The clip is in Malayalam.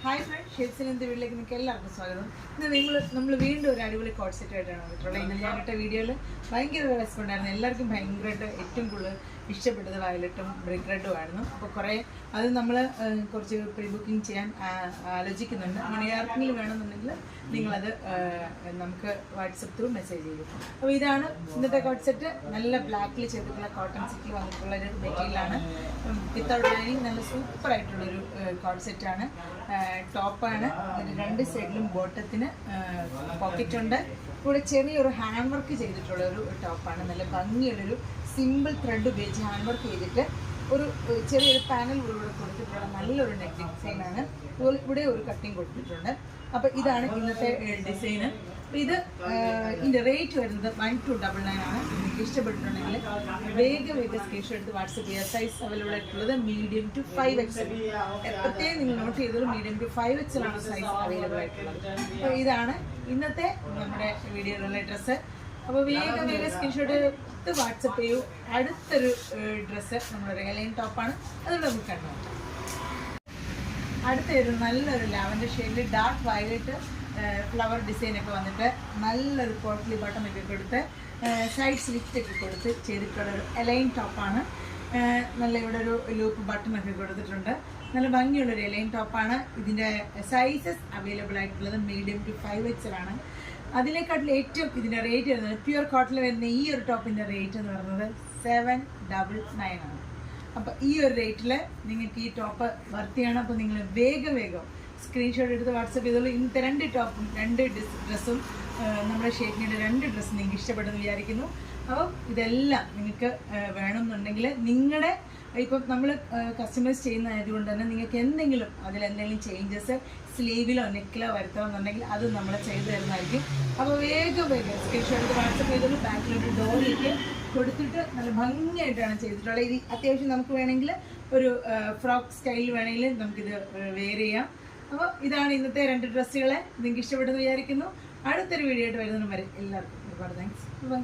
ഹായ് ഫ്രണ്ട്, ഷേപ്സിൻ്റെ വീട്ടിലേക്ക് നിങ്ങൾക്ക് എല്ലാവർക്കും സ്വാഗതം. ഇന്ന് നമ്മൾ വീണ്ടും ഒരു അടിപൊളി കോഡ് സെറ്റായിട്ടാണ് വന്നിട്ടുള്ളത്. ഇന്ന് ഞാനിട്ട വീഡിയോയിൽ ഭയങ്കര റെസ്പോണ്ട് ആയിരുന്നു. എല്ലാവർക്കും ഭയങ്കരമായിട്ട് ഏറ്റവും കൂടുതൽ ഇഷ്ടപ്പെട്ടത് വയലറ്റും ബ്രിക്ക് റെഡും ആയിരുന്നു. അപ്പോൾ കുറേ അത് നമ്മൾ കുറച്ച് പ്രീ ബുക്കിംഗ് ചെയ്യാൻ ആലോചിക്കുന്നുണ്ട്. അങ്ങനെ ആർക്കെങ്കിലും വേണമെന്നുണ്ടെങ്കിൽ നിങ്ങളത് നമുക്ക് വാട്സപ്പ് ത്രൂ മെസ്സേജ് ചെയ്യും. അപ്പോൾ ഇതാണ് ഇന്നത്തെ കോഡ് സെറ്റ്. നല്ല ബ്ലാക്കിൽ ചെയ്തിട്ടുള്ള കോട്ടൺ സിറ്റിൽ വന്നിട്ടുള്ള ഒരു മെറ്റീരിയലാണ്. വിത്തൗട്ട് ലൈനിങ് നല്ല സൂപ്പറായിട്ടുള്ളൊരു കോഡ് സെറ്റാണ്. ടോപ്പാണ്. രണ്ട് സൈഡിലും ബോട്ടത്തിന് പോക്കറ്റ് ഉണ്ട്. ഇവിടെ ചെറിയൊരു ഹാൻഡ് വർക്ക് ചെയ്തിട്ടുള്ളൊരു ടോപ്പാണ്. നല്ല ഭംഗിയുള്ളൊരു സിമ്പിൾ ത്രെഡ് ഉപയോഗിച്ച് ഹാൻഡ് വർക്ക് ചെയ്തിട്ട് ഒരു ചെറിയൊരു പാനൽ ഇവിടെ കൊടുത്തിട്ടുള്ള നല്ലൊരു നെക്ക് ഡിസൈനാണ്. ഇവിടെ ഒരു കട്ടിങ് കൊടുത്തിട്ടുണ്ട്. അപ്പോൾ ഇതാണ് ഇന്നത്തെ ഡിസൈന്. അപ്പോൾ ഇതിൻ്റെ റേറ്റ് വരുന്നത് 1299 ആണ്. നിങ്ങൾക്ക് ഇഷ്ടപ്പെട്ടിട്ടുണ്ടെങ്കിൽ വേഗം സ്ക്രീൻഷോട്ട് എടുത്ത് വാട്സപ്പ് ചെയ്യുക. സൈസ് അവൈലബിൾ ആയിട്ടുള്ളത് മീഡിയം ടു 5XL. പ്രത്യേകം നിങ്ങൾ നോട്ട് ചെയ്തത് മീഡിയം ടു 5XL ആണ് സൈസ് അവൈലബിൾ ആയിട്ടുള്ളത്. അപ്പോൾ ഇതാണ് ഇന്നത്തെ നമ്മുടെ വീഡിയോയിലുള്ള ഡ്രസ്സ്. അപ്പോൾ വേഗം സ്ക്രീൻഷോട്ട് എടുത്ത് വാട്സപ്പ് ചെയ്യൂ. അടുത്തൊരു ഡ്രസ്സ് നമ്മുടെ റെയലൈൻ ടോപ്പാണ്. അതുകൊണ്ട് നമുക്ക് കണ്ടു. അടുത്തൊരു നല്ലൊരു ലാവൻഡർ ഷെയ്ഡിൽ ഡാർക്ക് വയലറ്റ് ഫ്ലവർ ഡിസൈനൊക്കെ വന്നിട്ട് നല്ലൊരു പോട്ട്ലി ബട്ടണൊക്കെ കൊടുത്ത് സൈഡ് സ്ലിറ്റൊക്കെ കൊടുത്ത് ചെയ്തിട്ടുള്ള ഒരു എലൈൻ ടോപ്പാണ്. നല്ല ഇവിടെ ഒരു ലൂപ്പ് ബട്ടണൊക്കെ കൊടുത്തിട്ടുണ്ട്. നല്ല ഭംഗിയുള്ളൊരു എലൈൻ ടോപ്പാണ്. ഇതിൻ്റെ സൈസസ് അവൈലബിൾ ആയിട്ടുള്ളത് മീഡിയം ടു 5XL ആണ്. അതിനെക്കാട്ടിൽ ഏറ്റവും ഇതിൻ്റെ റേറ്റ് വരുന്നത് പ്യുവർ കോട്ടണിൽ വരുന്ന ഈ ഒരു ടോപ്പിൻ്റെ റേറ്റ് എന്ന് പറയുന്നത് 799 ആണ്. അപ്പോൾ ഈ ഒരു റേറ്റിൽ നിങ്ങൾക്ക് ഈ ടോപ്പ് വർത്തിയാണ്. അപ്പോൾ നിങ്ങൾ വേഗം സ്ക്രീൻഷോട്ട് എടുത്ത് വാട്സപ്പ് ചെയ്തോളൂ. ഇന്നത്തെ രണ്ട് ടോപ്പും രണ്ട് ഡ്രസ്സും നമ്മുടെ ഷേപ്പിൻ്റെ രണ്ട് ഡ്രസ്സും നിങ്ങൾക്ക് ഇഷ്ടപ്പെടുമെന്ന് വിചാരിക്കുന്നു. അപ്പോൾ ഇതെല്ലാം നിങ്ങൾക്ക് വേണമെന്നുണ്ടെങ്കിൽ നിങ്ങളുടെ ഇപ്പം നമ്മൾ കസ്റ്റമൈസ് ചെയ്യുന്നതായതുകൊണ്ട് തന്നെ നിങ്ങൾക്ക് എന്തെങ്കിലും അതിലെന്തെങ്കിലും ചേഞ്ചസ് സ്ലീവിലോ നെക്കിലോ വരുത്തണമെന്നുണ്ടെങ്കിൽ അത് നമ്മൾ ചെയ്തു തരുന്നതായിരിക്കും. അപ്പോൾ വേഗം സ്ക്രീൻഷോട്ട് എടുത്ത് വാട്സപ്പ് ചെയ്തോളൂ. ബാക്കിലോട്ട് ഡോറിലേക്ക് കൊടുത്തിട്ട് നല്ല ഭംഗിയായിട്ടാണ് ചെയ്തിട്ടുള്ളത്. ഇത് അത്യാവശ്യം നമുക്ക് വേണമെങ്കിൽ ഒരു ഫ്രോക്ക് സ്റ്റൈൽ വേണമെങ്കിൽ നമുക്കിത് വെയർ ചെയ്യാം. അപ്പോൾ ഇതാണ് ഇന്നത്തെ രണ്ട് ഡ്രസ്സുകളെ. നിങ്ങൾക്ക് ഇഷ്ടപ്പെട്ടെന്ന് വിചാരിക്കുന്നു. അടുത്തൊരു വീഡിയോ ആയിട്ട് വരുന്നതിന് വരെ എല്ലാവർക്കും ഒരുപാട് താങ്ക്സ്. ബൈ.